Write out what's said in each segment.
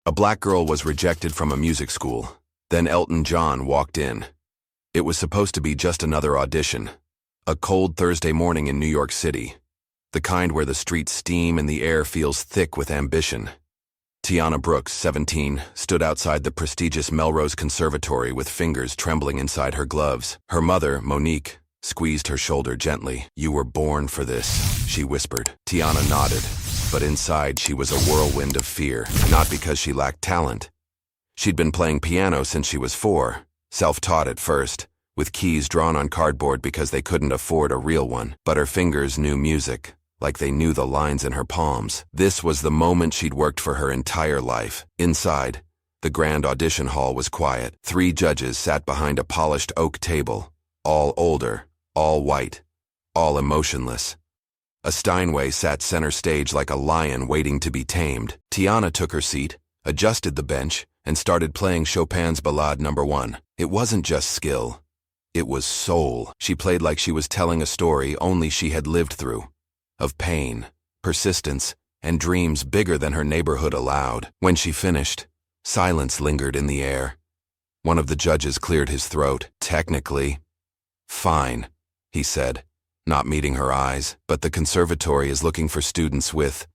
A black girl was rejected from a music school. Then Elton John walked in. It was supposed to be just another audition. A cold Thursday morning in New York City. The kind where the streets steam and the air feels thick with ambition. Tiana Brooks, 17, stood outside the prestigious Melrose Conservatory with fingers trembling inside her gloves. Her mother, Monique, squeezed her shoulder gently. "You were born for this," she whispered. Tiana nodded, but inside she was a whirlwind of fear, not because she lacked talent. She'd been playing piano since she was 4, self-taught at first, with keys drawn on cardboard because they couldn't afford a real one. But her fingers knew music, like they knew the lines in her palms. This was the moment she'd worked for her entire life. Inside, the grand audition hall was quiet. 3 judges sat behind a polished oak table, all older, all white, all emotionless. A Steinway sat center stage like a lion waiting to be tamed. Tiana took her seat, adjusted the bench, and started playing Chopin's Ballade No. 1. It wasn't just skill. It was soul. She played like she was telling a story only she had lived through. Of pain, persistence, and dreams bigger than her neighborhood allowed. When she finished, silence lingered in the air. One of the judges cleared his throat. "Technically, fine," he said, not meeting her eyes, "but the conservatory is looking for students with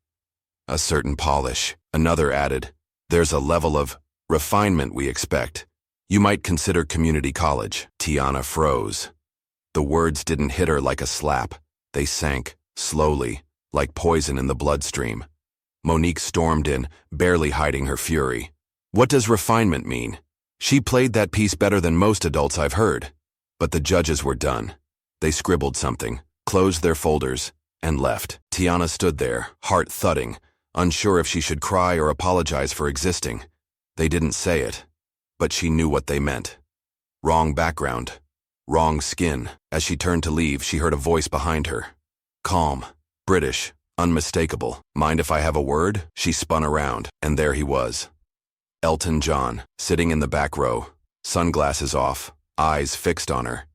a certain polish." Another added, "There's a level of refinement we expect. You might consider community college." Tiana froze. The words didn't hit her like a slap. They sank, slowly, like poison in the bloodstream. Monique stormed in, barely hiding her fury. "What does refinement mean? She played that piece better than most adults I've heard." But the judges were done. They scribbled something, closed their folders, and left. Tiana stood there, heart thudding, unsure if she should cry or apologize for existing. They didn't say it, but she knew what they meant. Wrong background, wrong skin. As she turned to leave, she heard a voice behind her. Calm, British, unmistakable. "Mind if I have a word?" She spun around, and there he was. Elton John, sitting in the back row, sunglasses off, eyes fixed on her.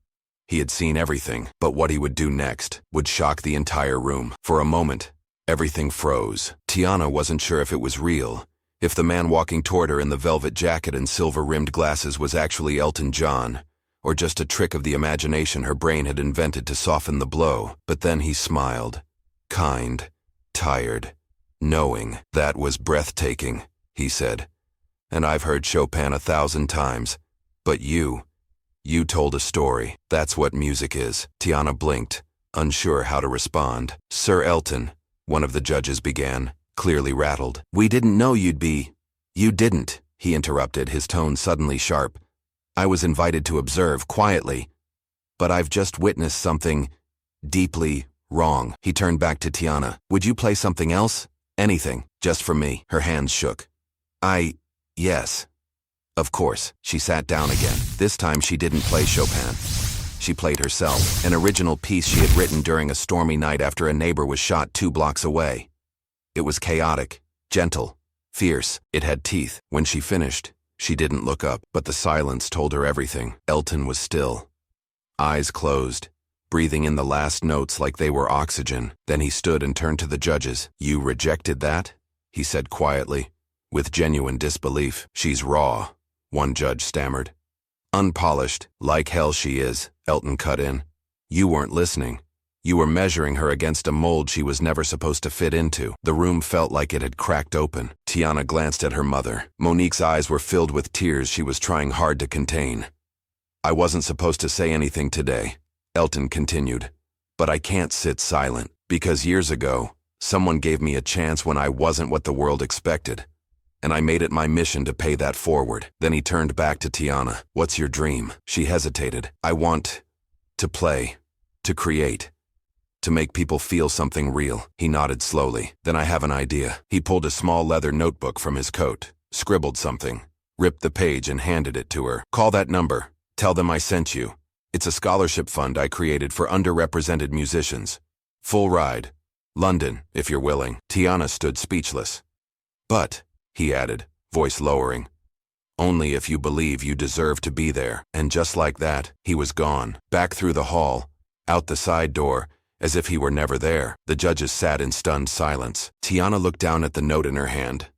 He had seen everything, but what he would do next would shock the entire room. For a moment, everything froze. Tiana wasn't sure if it was real, if the man walking toward her in the velvet jacket and silver-rimmed glasses was actually Elton John, or just a trick of the imagination her brain had invented to soften the blow. But then he smiled. Kind, tired, knowing. "That was breathtaking," he said. "And I've heard Chopin 1,000 times. But you told a story. That's what music is." Tiana blinked, unsure how to respond. "Sir Elton," one of the judges began, clearly rattled. "We didn't know you'd be—" "You didn't," he interrupted, his tone suddenly sharp. "I was invited to observe, quietly. But I've just witnessed something deeply wrong." He turned back to Tiana. "Would you play something else? Anything, just for me." Her hands shook. Yes. Of course." She sat down again. This time she didn't play Chopin. She played herself, an original piece she had written during a stormy night after a neighbor was shot 2 blocks away. It was chaotic, gentle, fierce. It had teeth. When she finished, she didn't look up, but the silence told her everything. Elton was still, eyes closed, breathing in the last notes like they were oxygen. Then he stood and turned to the judges. "You rejected that?" he said quietly, with genuine disbelief. "She's raw," one judge stammered. "Unpolished, like hell she is," Elton cut in. "You weren't listening. You were measuring her against a mold she was never supposed to fit into." The room felt like it had cracked open. Tiana glanced at her mother. Monique's eyes were filled with tears she was trying hard to contain. "I wasn't supposed to say anything today," Elton continued, "but I can't sit silent, because years ago, someone gave me a chance when I wasn't what the world expected. And I made it my mission to pay that forward." Then he turned back to Tiana. "What's your dream?" She hesitated. "I want to play, to create, to make people feel something real." He nodded slowly. "Then I have an idea." He pulled a small leather notebook from his coat, scribbled something, ripped the page and handed it to her. "Call that number. Tell them I sent you. It's a scholarship fund I created for underrepresented musicians. Full ride. London, if you're willing." Tiana stood speechless. "But," he added, voice lowering, "only if you believe you deserve to be there." And just like that, he was gone, back through the hall, out the side door, as if he were never there. The judges sat in stunned silence. Tiana looked down at the note in her hand.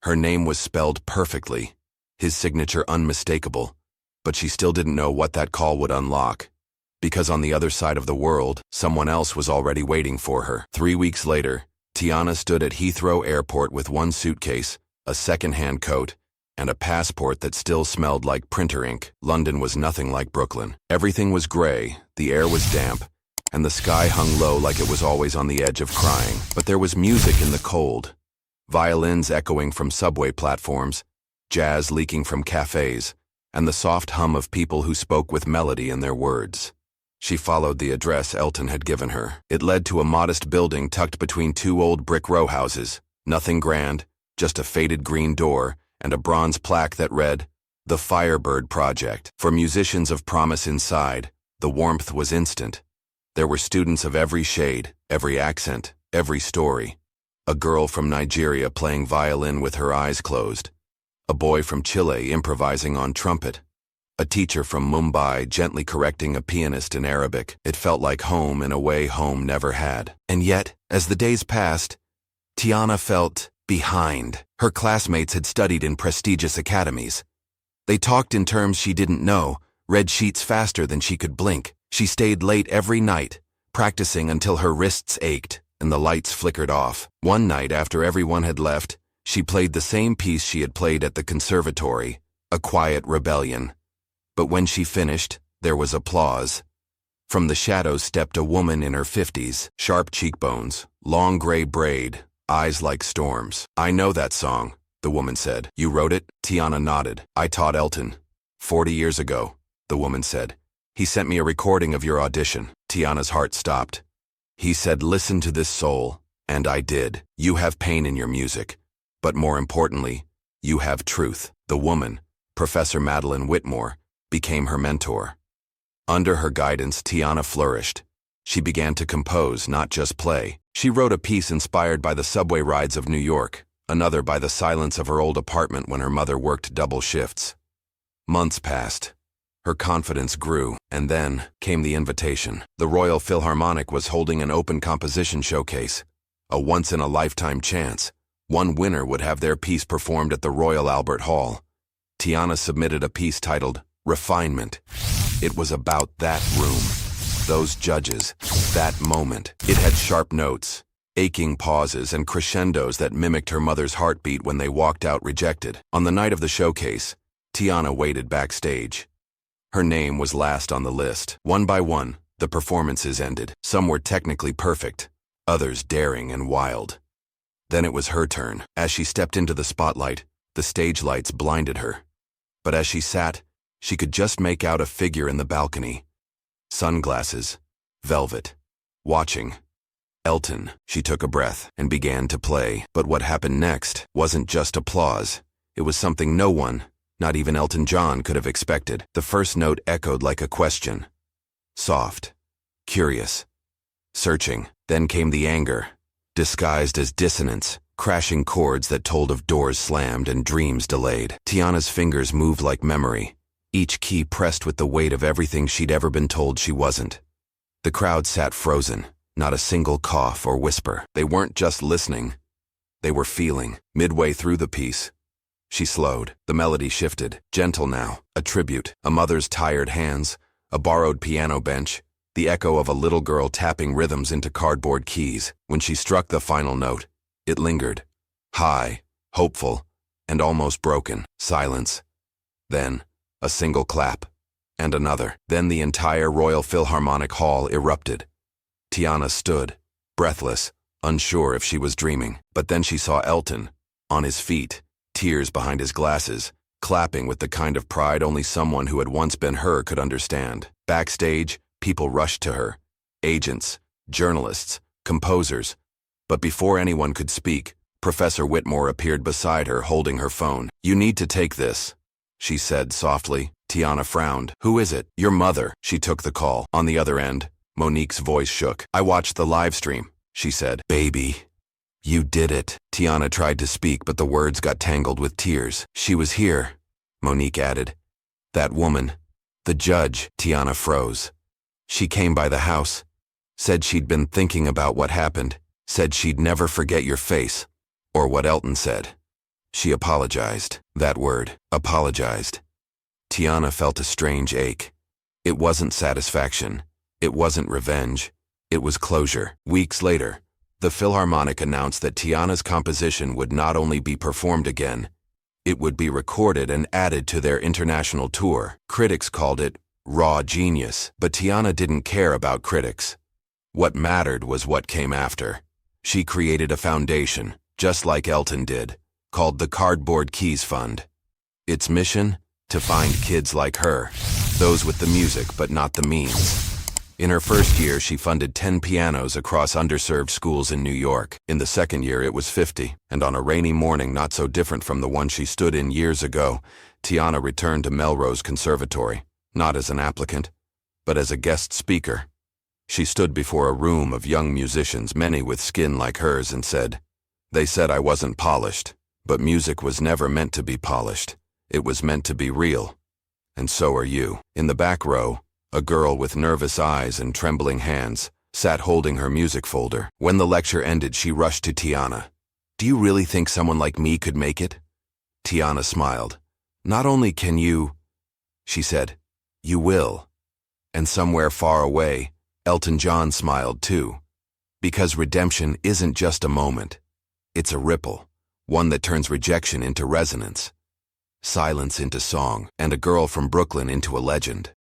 Her name was spelled perfectly, his signature unmistakable, but she still didn't know what that call would unlock. Because on the other side of the world, someone else was already waiting for her. 3 weeks later, Tiana stood at Heathrow Airport with one suitcase, a second-hand coat, and a passport that still smelled like printer ink. London was nothing like Brooklyn. Everything was gray, the air was damp, and the sky hung low like it was always on the edge of crying. But there was music in the cold. Violins echoing from subway platforms, jazz leaking from cafes, and the soft hum of people who spoke with melody in their words. She followed the address Elton had given her. It led to a modest building tucked between two old brick row houses. Nothing grand, just a faded green door and a bronze plaque that read, "The Firebird Project." For musicians of promise inside, the warmth was instant. There were students of every shade, every accent, every story. A girl from Nigeria playing violin with her eyes closed. A boy from Chile improvising on trumpet. A teacher from Mumbai gently correcting a pianist in Arabic. It felt like home in a way home never had. And yet, as the days passed, Tiana felt behind. Her classmates had studied in prestigious academies. They talked in terms she didn't know, read sheets faster than she could blink. She stayed late every night, practicing until her wrists ached and the lights flickered off. One night after everyone had left, she played the same piece she had played at the conservatory, a quiet rebellion. But when she finished, there was applause. From the shadows stepped a woman in her 50s, sharp cheekbones, long gray braid, eyes like storms. "I know that song," the woman said. "You wrote it?" Tiana nodded. "I taught Elton. 40 years ago," the woman said. "He sent me a recording of your audition." Tiana's heart stopped. "He said, 'Listen to this soul,' and I did. You have pain in your music, but more importantly, you have truth." The woman, Professor Madeline Whitmore, became her mentor. Under her guidance, Tiana flourished. She began to compose, not just play. She wrote a piece inspired by the subway rides of New York, another by the silence of her old apartment when her mother worked double shifts. Months passed. Her confidence grew, and then came the invitation. The Royal Philharmonic was holding an open composition showcase, a once-in-a-lifetime chance. One winner would have their piece performed at the Royal Albert Hall. Tiana submitted a piece titled Refinement. It was about that room, those judges, that moment. It had sharp notes, aching pauses, and crescendos that mimicked her mother's heartbeat when they walked out rejected. On the night of the showcase, Tiana waited backstage. Her name was last on the list. One by one, the performances ended. Some were technically perfect, others daring and wild. Then it was her turn. As she stepped into the spotlight, the stage lights blinded her. But as she sat, she could just make out a figure in the balcony. Sunglasses, velvet, watching. Elton. She took a breath and began to play. But what happened next wasn't just applause. It was something no one, not even Elton John, could have expected. The first note echoed like a question. Soft, curious, searching. Then came the anger, disguised as dissonance, crashing chords that told of doors slammed and dreams delayed. Tiana's fingers moved like memory, each key pressed with the weight of everything she'd ever been told she wasn't. The crowd sat frozen, not a single cough or whisper. They weren't just listening, they were feeling. Midway through the piece, she slowed. The melody shifted, gentle now, a tribute, a mother's tired hands, a borrowed piano bench, the echo of a little girl tapping rhythms into cardboard keys. When she struck the final note, it lingered, high, hopeful, and almost broken. Silence. Then, a single clap, and another. Then the entire Royal Philharmonic Hall erupted. Tiana stood, breathless, unsure if she was dreaming. But then she saw Elton, on his feet, tears behind his glasses, clapping with the kind of pride only someone who had once been her could understand. Backstage, people rushed to her. Agents, journalists, composers. But before anyone could speak, Professor Whitmore appeared beside her holding her phone. "You need to take this," she said softly. Tiana frowned. "Who is it?" "Your mother." She took the call. On the other end, Monique's voice shook. "I watched the live stream," she said. "Baby, you did it." Tiana tried to speak, but the words got tangled with tears. "She was here," Monique added. "That woman, the judge." Tiana froze. "She came by the house, said she'd been thinking about what happened, said she'd never forget your face, or what Elton said. She apologized. That word, apologized. Tiana felt a strange ache. It wasn't satisfaction. It wasn't revenge. It was closure. Weeks later, the Philharmonic announced that Tiana's composition would not only be performed again, it would be recorded and added to their international tour. Critics called it raw genius, but Tiana didn't care about critics. What mattered was what came after. She created a foundation, just like Elton did, called the Cardboard Keys Fund. Its mission? To find kids like her, those with the music but not the means. In her first year, she funded 10 pianos across underserved schools in New York. In the second year, it was 50, and on a rainy morning not so different from the one she stood in years ago, Tiana returned to Melrose Conservatory, not as an applicant, but as a guest speaker. She stood before a room of young musicians, many with skin like hers, and said, "They said I wasn't polished, but music was never meant to be polished. It was meant to be real. And so are you." In the back row, a girl with nervous eyes and trembling hands sat holding her music folder. When the lecture ended, she rushed to Tiana. "Do you really think someone like me could make it?" Tiana smiled. "Not only can you," she said, "you will." And somewhere far away, Elton John smiled too. Because redemption isn't just a moment. It's a ripple, one that turns rejection into resonance, silence into song, and a girl from Brooklyn into a legend.